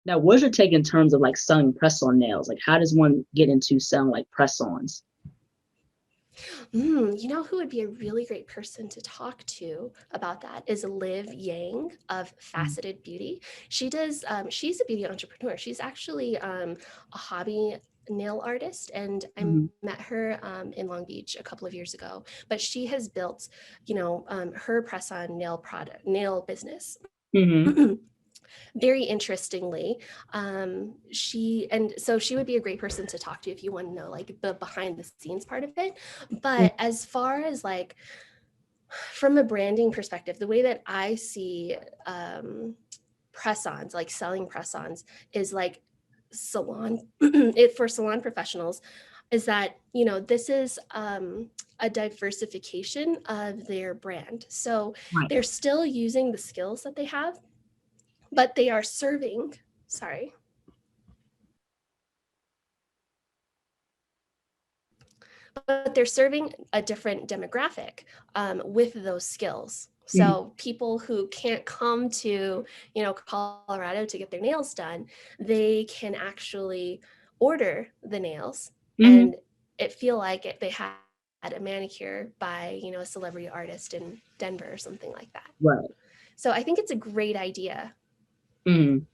Now, what's your take in terms of like selling press-on nails? Like, how does one get into selling like press-ons? You know who would be a really great person to talk to about that is Liv Yang of Faceted Beauty. She's a beauty entrepreneur. She's actually a hobby nail artist, and I Mm-hmm. met her in Long Beach a couple of years ago. But she has built, her press-on nail business. Mm-hmm. Very interestingly, she would be a great person to talk to if you want to know like the behind the scenes part of it. But as far as like from a branding perspective, the way that I see press-ons, like selling press-ons, is like salon it for salon professionals, is that this is a diversification of their brand. So Right. they're still using the skills that they have, but they are serving, sorry, but they're serving a different demographic with those skills. Mm-hmm. So people who can't come to, Colorado to get their nails done, they can actually order the nails Mm-hmm. and it feel like they had a manicure by, a celebrity artist in Denver or something like that. Right. So I think it's a great idea. Mm-hmm.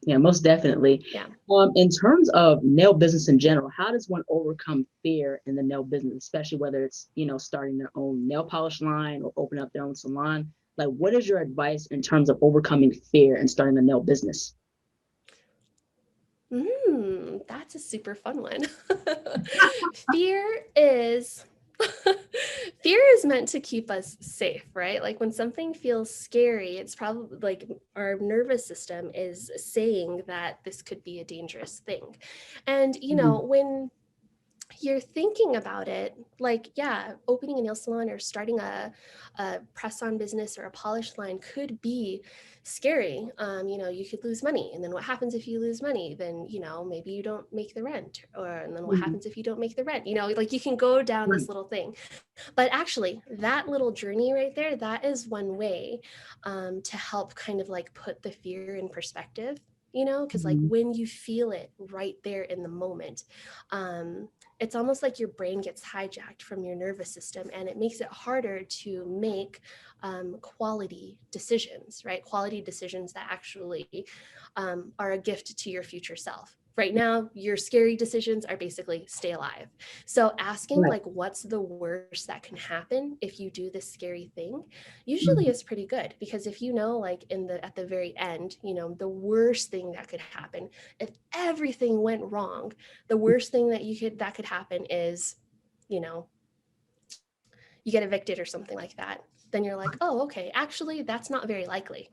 Yeah, most definitely. Yeah. In terms of nail business in general, how does one overcome fear in the nail business, especially whether it's, starting their own nail polish line or opening up their own salon? Like, what is your advice in terms of overcoming fear and starting a nail business? That's a super fun one. Fear is fear is meant to keep us safe, right? Like when something feels scary, it's probably like our nervous system is saying that this could be a dangerous thing. And Mhm. when you're thinking about it, like, yeah, opening a nail salon or starting a press-on business or a polish line could be scary. You could lose money. And then what happens if you lose money? Then, maybe you don't make the rent. And then what Mhm. happens if you don't make the rent? Like you can go down Right. this little thing. But actually, that little journey right there, that is one way to help kind of like put the fear in perspective. Because like Mhm. when you feel it right there in the moment, um, it's almost like your brain gets hijacked from your nervous system and it makes it harder to make quality decisions, right? Quality decisions that actually are a gift to your future self. Right now, your scary decisions are basically stay alive. So asking Right. like what's the worst that can happen if you do this scary thing usually Mhm. is pretty good, because if like at the very end, the worst thing that could happen if everything went wrong, the worst thing that could happen is, you know, you get evicted or something like that. Then you're like, oh, okay, actually, that's not very likely.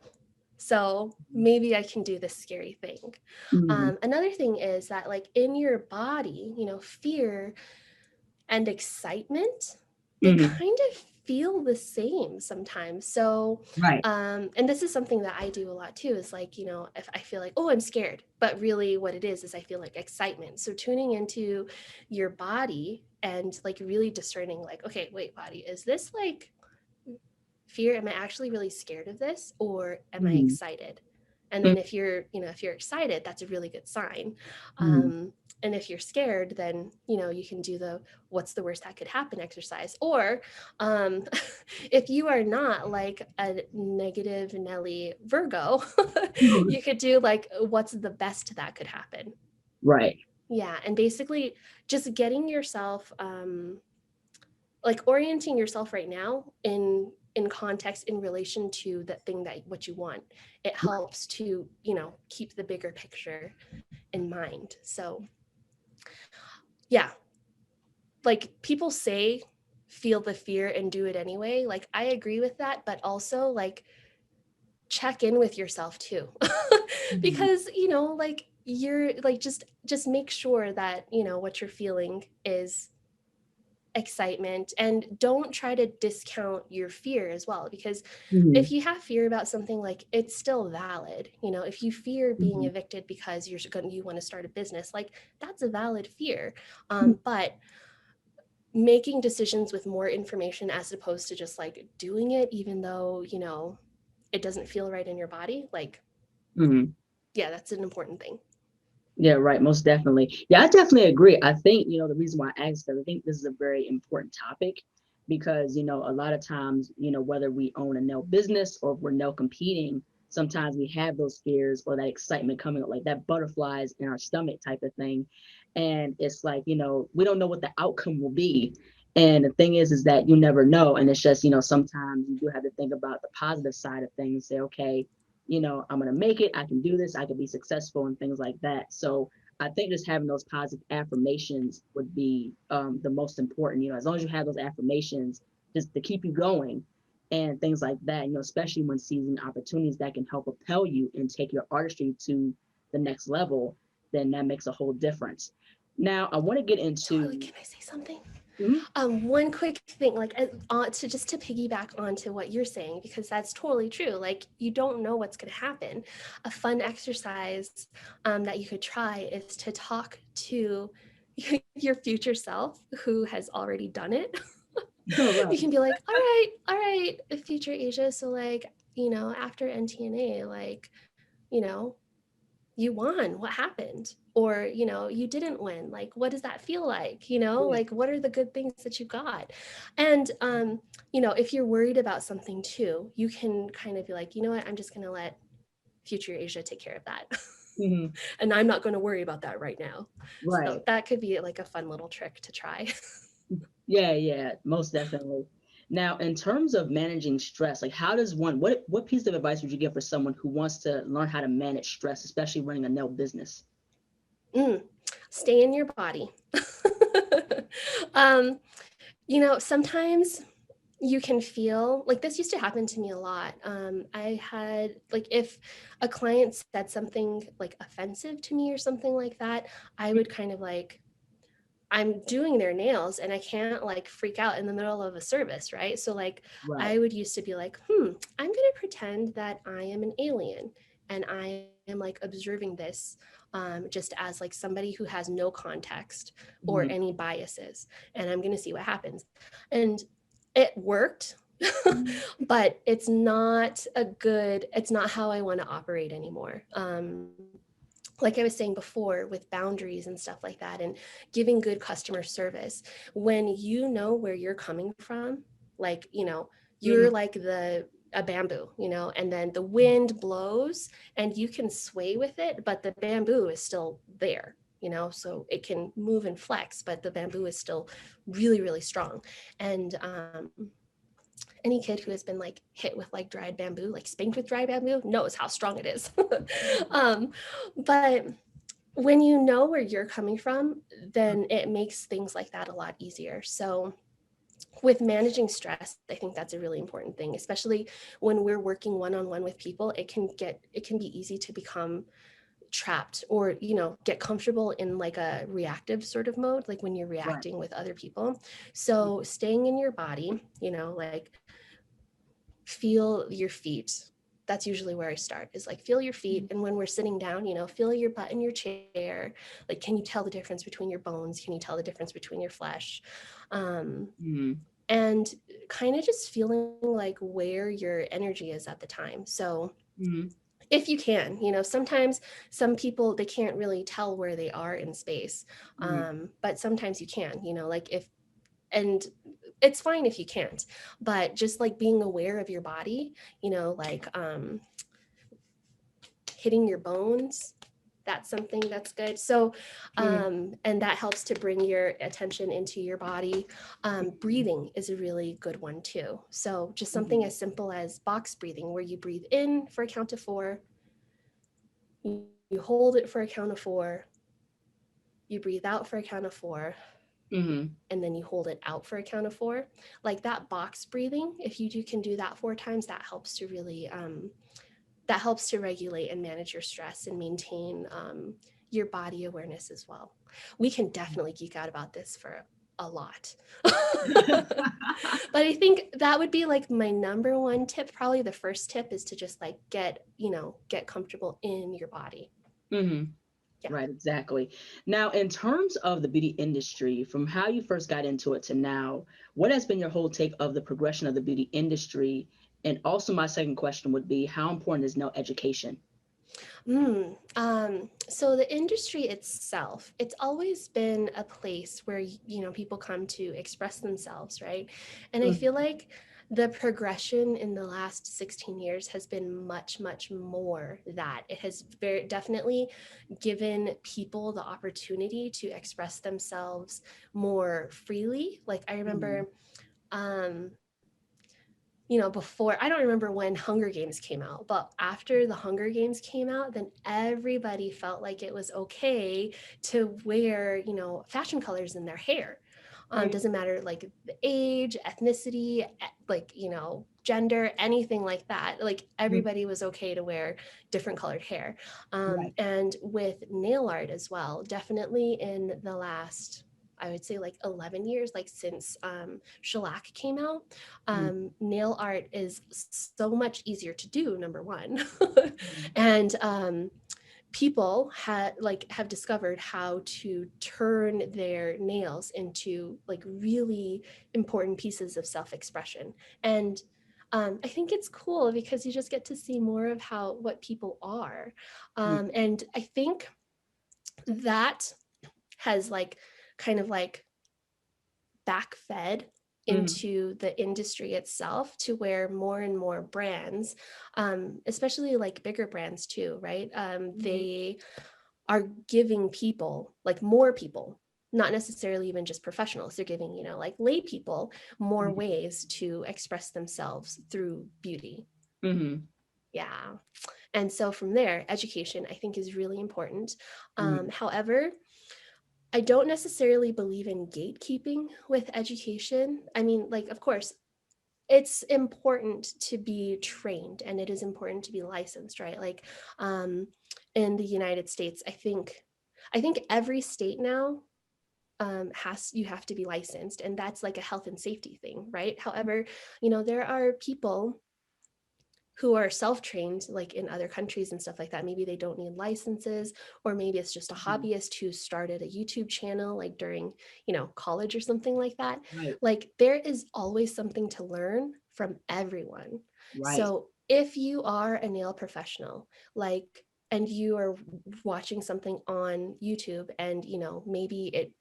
So maybe I can do this scary thing. Mhm. Another thing is that, like, in your body, fear and excitement, they Mhm. kind of feel the same sometimes. So, Right. and this is something that I do a lot too, is like, if I feel like, oh, I'm scared, but really what it is I feel like excitement. So tuning into your body and like really discerning, like, okay, wait, body, is this like fear? Am I actually really scared of this, or am I Mhm. excited? And Mhm. then if you're excited, that's a really good sign. Mhm. And if you're scared, then you can do the what's the worst that could happen exercise. Or um, if you are not like a negative Nelly Virgo, Mhm. you could do like what's the best that could happen. Right. Yeah, and basically just getting yourself like orienting yourself right now in context in relation to the thing that what you want. It helps to keep the bigger picture in mind. So yeah, like people say feel the fear and do it anyway, like I agree with that, but also like check in with yourself too. Mhm. Because like you're like just make sure that what you're feeling is excitement, and don't try to discount your fear as well, because if Mhm. you have fear about something, like it's still valid. If you fear being Mhm. evicted because you want to start a business, like that's a valid fear. Mhm. But making decisions with more information as opposed to just like doing it even though it doesn't feel right in your body, like Mhm. yeah, that's an important thing. Yeah, right. Most definitely. Yeah, I definitely agree. I think, the reason why I asked that, I think this is a very important topic because, a lot of times, whether we own a nail business or if we're nail competing, sometimes we have those fears or that excitement coming up, like that butterflies in our stomach type of thing. And it's like, we don't know what the outcome will be. And the thing is that you never know. And it's just, sometimes you do have to think about the positive side of things, say, okay, I'm going to make it. I can do this. I can be successful and things like that. So I think just having those positive affirmations would be the most important, as long as you have those affirmations just to keep you going and things like that, especially when seizing opportunities that can help propel you and take your artistry to the next level, then that makes a whole difference. Now, I want to get Totally. into. Can I say something? Mhm. One quick thing, like to just to piggyback onto what you're saying, because that's totally true. Like you don't know what's going to happen. A fun exercise that you could try is to talk to your future self who has already done it. Right. You can be like, all right, future Asia. So like, after NTNA, like, you know, you won, what happened? Or you didn't win, like what does that feel like? Yeah. Like what are the good things that you got? And if you're worried about something too, you can kind of be like, you know what, I'm just going to let future Asia take care of that. Hmm. And I'm not going to worry about that right now. So Right. that could be like a fun little trick to try. Yeah, yeah, most definitely. Now, in terms of managing stress, like how does one, what piece of advice would you give for someone who wants to learn how to manage stress, especially running a nail business? mm, Stay in your body. um, sometimes you can feel like this used to happen to me a lot. I had like if a client said something like offensive to me or something like that, I would kind of like I'm doing their nails and I can't like freak out in the middle of a service, right? So like Right, I would used to be like, I'm gonna pretend that I am an alien and I am like observing this just as like somebody who has no context or hmm, any biases, and I'm gonna see what happens. And it worked. But it's not how I want to operate anymore. Like I was saying before, with boundaries and stuff like that, and giving good customer service, when you know where you're coming from, like, you're hmm, like a bamboo, and then the wind blows and you can sway with it, but the bamboo is still there, so it can move and flex, but the bamboo is still really, really strong. And any kid who has been like hit with like dried bamboo, like spanked with dried bamboo, knows how strong it is. um, but when you know where you're coming from, then it makes things like that a lot easier. So with managing stress, I think that's a really important thing, especially when we're working one-on-one with people. It can be easy to become trapped or get comfortable in like a reactive sort of mode, like when you're right, reacting with other people. So staying in your body, like feel your feet. That's usually where I start, is like feel your feet. And when we're sitting down, feel your butt in your chair. Like, can you tell the difference between your bones? Can you tell the difference between your flesh? um, hmm, and kind of just feeling like where your energy is at the time. So hmm, if you can, sometimes some people, they can't really tell where they are in space. hmm, But sometimes you can, like if and it's fine if you can't, but just like being aware of your body, like hitting your bones, that's something that's good. So hmm, and that helps to bring your attention into your body. Breathing is a really good one too. So just something hmm, as simple as box breathing, where you breathe in for a count of 4, you hold it for a count of 4, you breathe out for a count of 4, hmm, and then you hold it out for a count of 4. Like that box breathing, if can do that 4 times, that helps to really that helps to regulate and manage your stress and maintain your body awareness as well. We can definitely geek out about this for a lot. But I think that would be like my number one tip. Probably the first tip is to just like get comfortable in your body. hmm. Yeah. Right, exactly. Now, in terms of the beauty industry, from how you first got into it to now, what has been your whole take of the progression of the beauty industry? And also, my second question would be, how important is nail education? So the industry itself, it's always been a place where, people come to express themselves, right? And I feel Mhm. like the progression in the last 16 years has been much, much more that. It has very definitely given people the opportunity to express themselves more freely. Like I Mhm. remember, um, before, I don't remember when Hunger Games came out, but after the Hunger Games came out, then everybody felt like it was okay to wear, fashion colors in their hair. Mhm. Doesn't matter like the age, ethnicity, like, gender, anything like that. Like Mhm. everybody was okay to wear different colored hair. Right. And with nail art as well, definitely in the last, I would say like 11 years, like since shellac came out, Mhm. nail art is so much easier to do, number one. Mhm. And people have discovered how to turn their nails into like really important pieces of self-expression. And I think it's cool because you just get to see more of how what people are. Mhm. And I think that has like kind of like backfed Mhm. into the industry itself to where more and more brands, especially like bigger brands too, right? Mhm. They are giving people, like more people, not necessarily even just professionals, they're giving, like lay people more Mhm. ways to express themselves through beauty. Mhm. Yeah. And so from there, education, I think, is really important. Mhm. However, I don't necessarily believe in gatekeeping with education. I mean, like, of course, it's important to be trained and it is important to be licensed, right? Like, um, in the United States, I think every state now has you have to be licensed, and that's like a health and safety thing, right? However, there are people who are self-trained like in other countries and stuff like that. Maybe they don't need licenses, or maybe it's just a Mhm. hobbyist who started a YouTube channel like during, college or something like that. Right. Like there is always something to learn from everyone. Right. So if you are a nail professional, like, and you are watching something on YouTube and maybe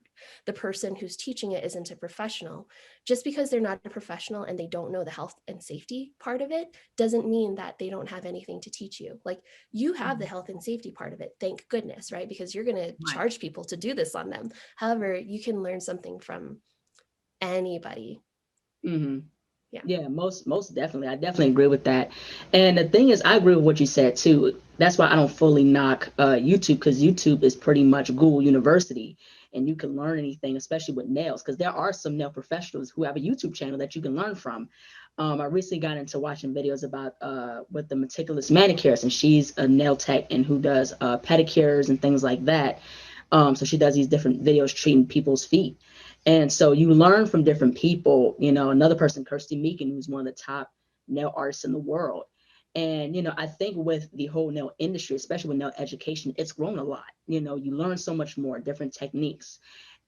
the person who's teaching it isn't a professional, just because they're not a professional and they don't know the health and safety part of it doesn't mean that they don't have anything to teach you. Like you have the Mhm. health and safety part of it, thank goodness, right? Because you're going to Right. charge people to do this on them. However, you can learn something from anybody. Mhm. Yeah. Yeah, most definitely. I definitely agree with that. And the thing is, I agree with what you said too. That's why I don't fully knock YouTube, because YouTube is pretty much Google University, and you can learn anything, especially with nails, because there are some nail professionals who have a YouTube channel that you can learn from. I recently got into watching videos about with the meticulous manicurist, and she's a nail tech and who does pedicures and things like that. So she does these different videos treating people's feet. And so you learn from different people. Another person, Kirsty Meakin, who's one of the top nail artists in the world. And, I think with the whole nail industry, especially with nail education, it's grown a lot. You learn so much more, different techniques.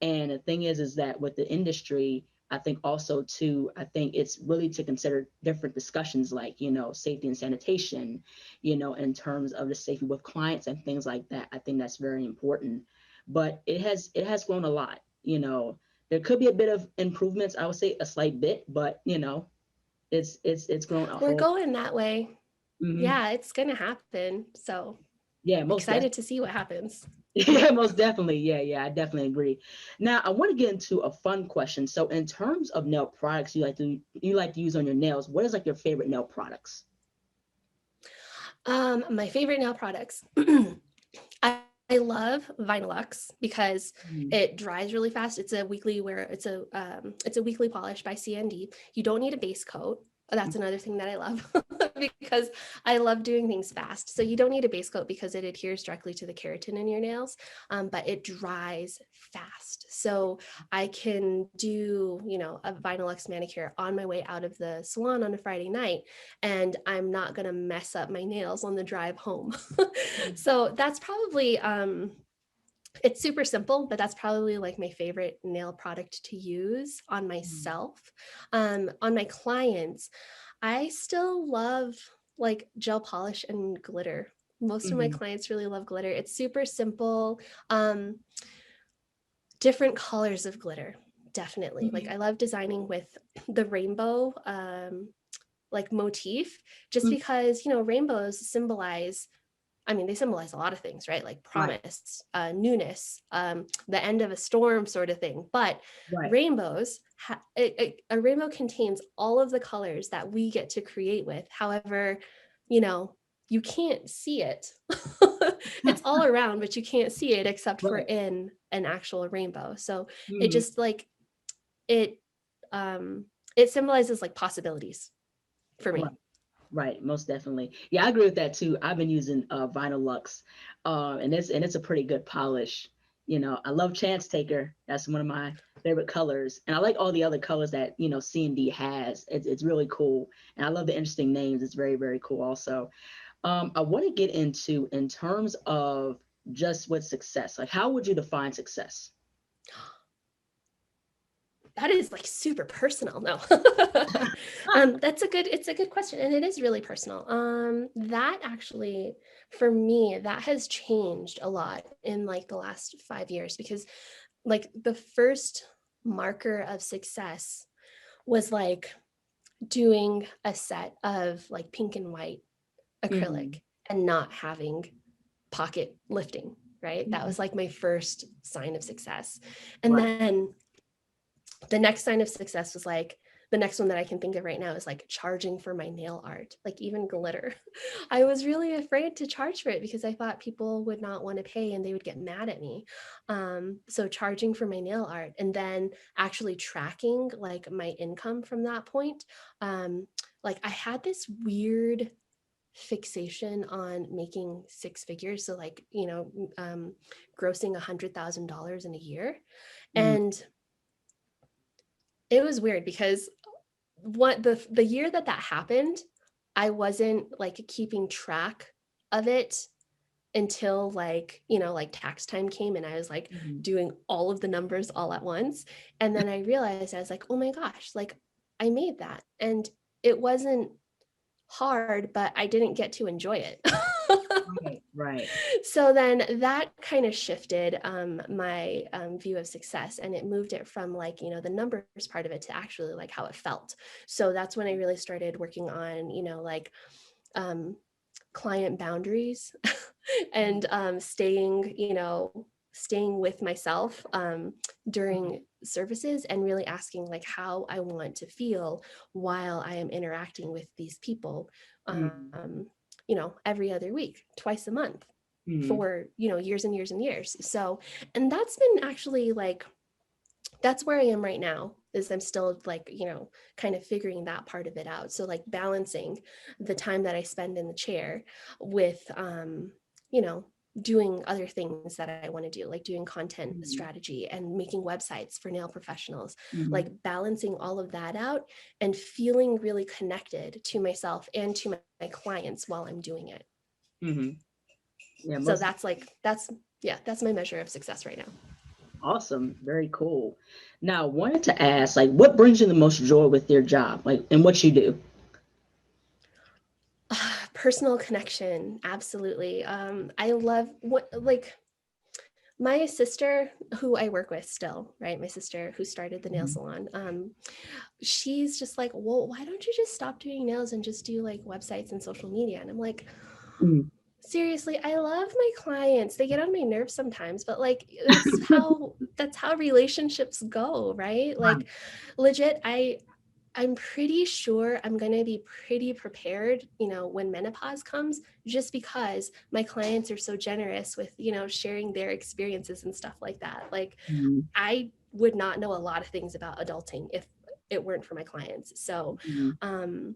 And the thing is that with the industry, I think also too, I think it's really to consider different discussions like, safety and sanitation, in terms of the safety with clients and things like that. I think that's very important. But it has grown a lot. There could be a bit of improvements. I would say a slight bit, but it's grown a We're whole. going that way. Mhm. Yeah, it's going to happen. So Yeah, most excited definitely. to see what happens. Yeah, most definitely. Yeah, I definitely agree. Now, I want to get into a fun question. So, in terms of nail products you like to use on your nails, what is like your favorite nail products? My favorite nail products. I love Vinylux because Mhm. it dries really fast. It's a weekly polish by CND. You don't need a base coat. That's another thing that I love because I love doing things fast. So you don't need a base coat because it adheres directly to the keratin in your nails, but it dries fast. So I can do, a Vinylux manicure on my way out of the salon on a Friday night, and I'm not going to mess up my nails on the drive home. So that's probably it's super simple, but that's probably like my favorite nail product to use on Mhm. myself. On my clients, I still love like gel polish and glitter. Most of my Mm-hmm. clients really love glitter. It's super simple. Different colors of glitter, definitely. Like Mm-hmm. I love designing with the rainbow like motif, just because, you know, rainbows symbolize, I mean, they symbolize a lot of things, right? Like Right. promise, newness, the end of a storm sort of thing. But Right. rainbows, a rainbow contains all of the colors that we get to create with. However, you know, you can't see it. It's all around, but you can't see it except for Right. in an actual rainbow. So it Mm-hmm. just like, it, it symbolizes like possibilities for Right. me. Right, most definitely. Yeah, I agree with that too. I've been using Vinyl Lux, and it's a pretty good polish. I love Chance Taker. That's one of my favorite colors, and I like all the other colors that CND has. It's really cool, and I love the interesting names. It's very very cool. Also, I want to get into in terms of just what success. Like, how would you define success? That is like super personal. No. It's a good question. And it is really personal. That actually, for me, that has changed a lot in like the last 5 years, because like the first marker of success was like doing a set of like pink and white Mm-hmm. acrylic and not having pocket lifting, right? That Mm-hmm. was like my first sign of success. And Right. then the next sign of success was like, the next one that I can think of right now is like charging for my nail art, like even glitter. I was really afraid to charge for it because I thought people would not want to pay and they would get mad at me. So charging for my nail art and then actually tracking like my income from that point. Like I had this weird fixation on making six figures. So like, grossing $100,000 in a year. Mm-hmm. And it was weird because what the year that happened, I wasn't like keeping track of it until like, like tax time came and I was like Mm-hmm. doing all of the numbers all at once. And then I realized, I was like, oh my gosh, like I made that. And it wasn't hard, but I didn't get to enjoy it. Right. Right. So then that kind of shifted my view of success, and it moved it from like, the numbers part of it to actually like how it felt. So that's when I really started working on, like um, client boundaries and staying with myself Mm-hmm. during services and really asking like how I want to feel while I am interacting with these people, Mm-hmm. every other week, twice a month Mm-hmm. for, years and years and years. So, and that's been actually like, that's where I am right now, is I'm still like, kind of figuring that part of it out. So like balancing the time that I spend in the chair with, you know, doing other things that I want to do, like doing content Mm-hmm. strategy and making websites for nail professionals, Mm-hmm. like balancing all of that out and feeling really connected to myself and to my clients while I'm doing it. Mm-hmm. Yeah, So most yeah, that's my measure of success right now. awesome. Very cool. Now, I wanted to ask, like, what brings you the most joy with your job, like, and what you do? Personal connection, absolutely. I love what like my sister who I work with still, right? My sister who started the nail Mhm. salon. She's just like, well, why don't you just stop doing nails and just do like websites and social media? And I'm like, Mhm. seriously, I love my clients. They get on my nerves sometimes, but like that's how relationships go, right? Right. Like legit, I'm pretty sure I'm going to be pretty prepared, when menopause comes, just because my clients are so generous with, sharing their experiences and stuff like that. Like, Mhm. I would not know a lot of things about adulting if it weren't for my clients. So, Mhm. um,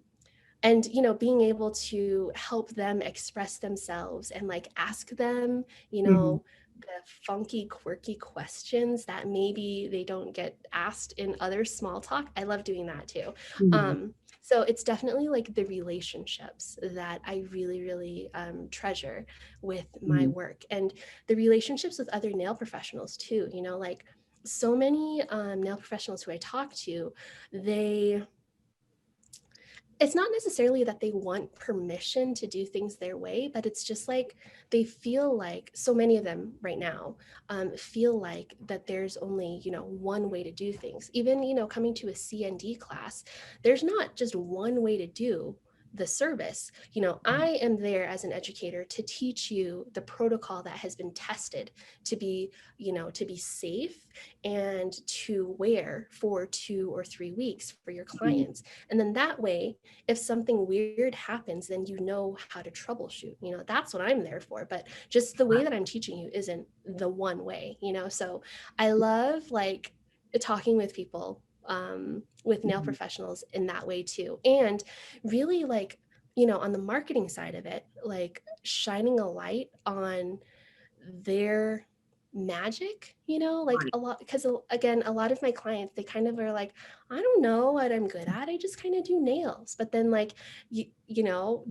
and being able to help them express themselves and like ask them, Mhm. the funky quirky questions that maybe they don't get asked in other small talk. I love doing that too. Mhm. So it's definitely like the relationships that I really really treasure with my Mhm. work, and the relationships with other nail professionals too. Like so many nail professionals who I talk to, they it's not necessarily that they want permission to do things their way, but it's just like they feel like, so many of them right now feel like that there's only, one way to do things. Even, coming to a CND class, there's not just one way to do the service. I am there as an educator to teach you the protocol that has been tested to be, to be safe and to wear for 2 or 3 weeks for your clients. And then that way, if something weird happens, then you know how to troubleshoot. That's what I'm there for. But just the way that I'm teaching you isn't the one way, So I love like talking with people, with nail professionals in that way too. And really like, on the marketing side of it, like shining a light on their magic, like a lot, because again, a lot of my clients, they kind of are like, I don't know what I'm good at, I just kind of do nails. But then like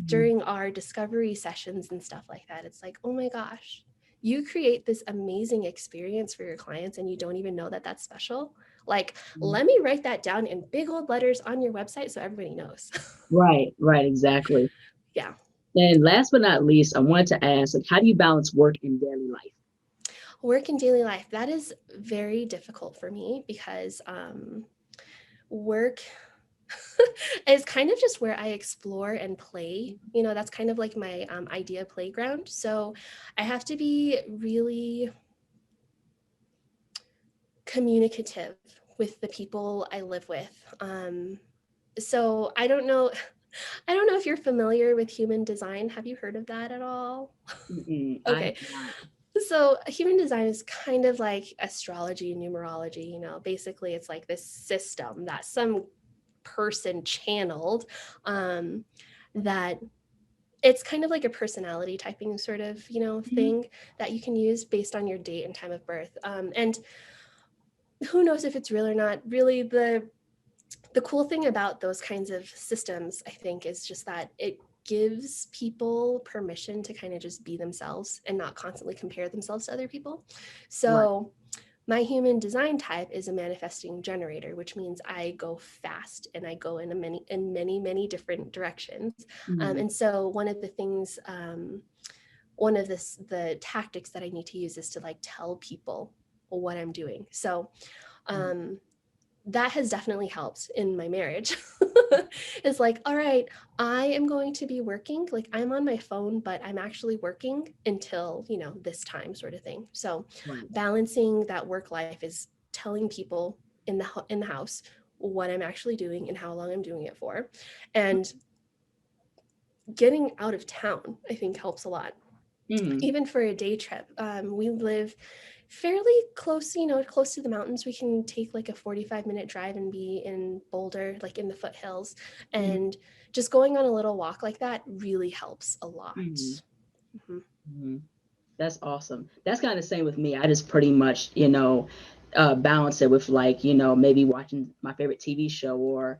during our discovery sessions and stuff like that, it's like, oh my gosh, you create this amazing experience for your clients and you don't even know that that's special. Like, let me write that down in big old letters on your website so everybody knows. Right, right, exactly. Yeah. And last but not least, I wanted to ask, like, how do you balance work and daily life? Work and daily life, that is very difficult for me because work is kind of just where I explore and play. That's kind of like my idea playground. So I have to be really communicative with the people I live with. So I don't know. I don't know if you're familiar with human design. Have you heard of that at all? I have Okay. not. So human design is kind of like astrology and numerology. Basically it's like this system that some person channeled, that it's kind of like a personality typing sort of, thing that you can use based on your date and time of birth. And who knows if it's real or not. Really, the cool thing about those kinds of systems, I think, is just that it gives people permission to kind of just be themselves and not constantly compare themselves to other people. So my human design type is a manifesting generator, which means I go fast and I go in many different directions. And so one of the things, one of the tactics that I need to use is to like tell people what I'm doing. So that has definitely helped in my marriage. It's like, all right, I am going to be working, like I'm on my phone, but I'm actually working until, this time sort of thing. So balancing that work life is telling people in the house what I'm actually doing and how long I'm doing it for. And getting out of town, I think, helps a lot. Even for a day trip. We live fairly close, close to the mountains. We can take like a 45-minute drive and be in Boulder, like in the foothills. And just going on a little walk like that really helps a lot. That's awesome. That's kind of the same with me. I just pretty much, balance it with like, maybe watching my favorite TV show or,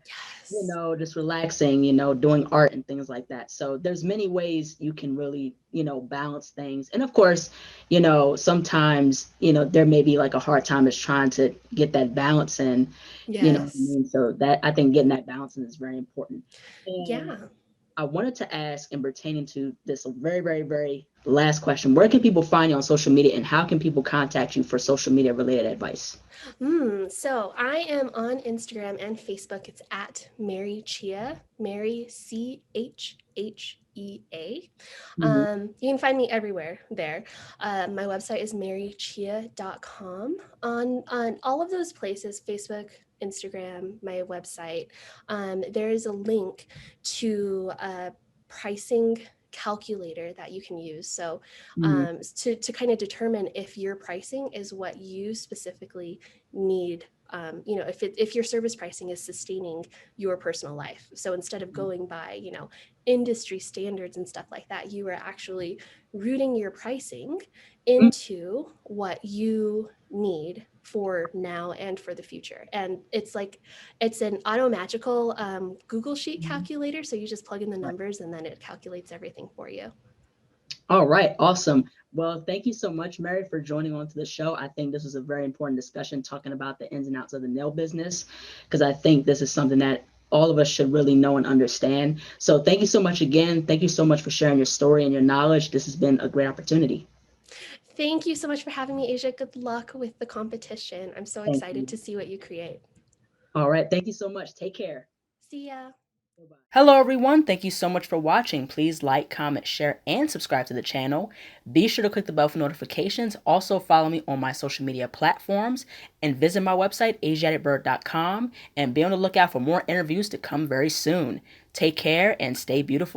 just relaxing, doing art and things like that. So there's many ways you can really, balance things. And of course, sometimes, there may be like a hard time is trying to get that balance in, you know what I mean? So that I think getting that balance in is very important. And I wanted to ask, and pertaining to this very, very, very last question, where can people find you on social media and how can people contact you for social media related advice? So I am on Instagram and Facebook. It's at Mary Chhea, Mary Chhea. You can find me everywhere there. My website is marychhea.com. On all of those places, Facebook, Instagram, my website, there is a link to a pricing calculator that you can use. So to kind of determine if your pricing is what you specifically need, if your service pricing is sustaining your personal life. So instead of going by, industry standards and stuff like that, you are actually rooting your pricing into what you need for now and for the future. And it's like, it's an automagical Google Sheet calculator. So you just plug in the numbers and then it calculates everything for you. All right, awesome. Well, thank you so much, Mary, for joining on to the show. I think this was a very important discussion talking about the ins and outs of the nail business, because I think this is something that all of us should really know and understand. So thank you so much again. Thank you so much for sharing your story and your knowledge. This has been a great opportunity. Thank you so much for having me, Asia. Good luck with the competition. I'm so Thank excited you. to see what you create. All right. Thank you so much. Take care. See ya. Bye-bye. Hello everyone, thank you so much for watching. Please like, comment, share, and subscribe to the channel. Be sure to click the bell for notifications. Also follow me on my social media platforms and visit my website, ASIATHABIRD.com, and be on the lookout for more interviews to come very soon. Take care and stay beautiful.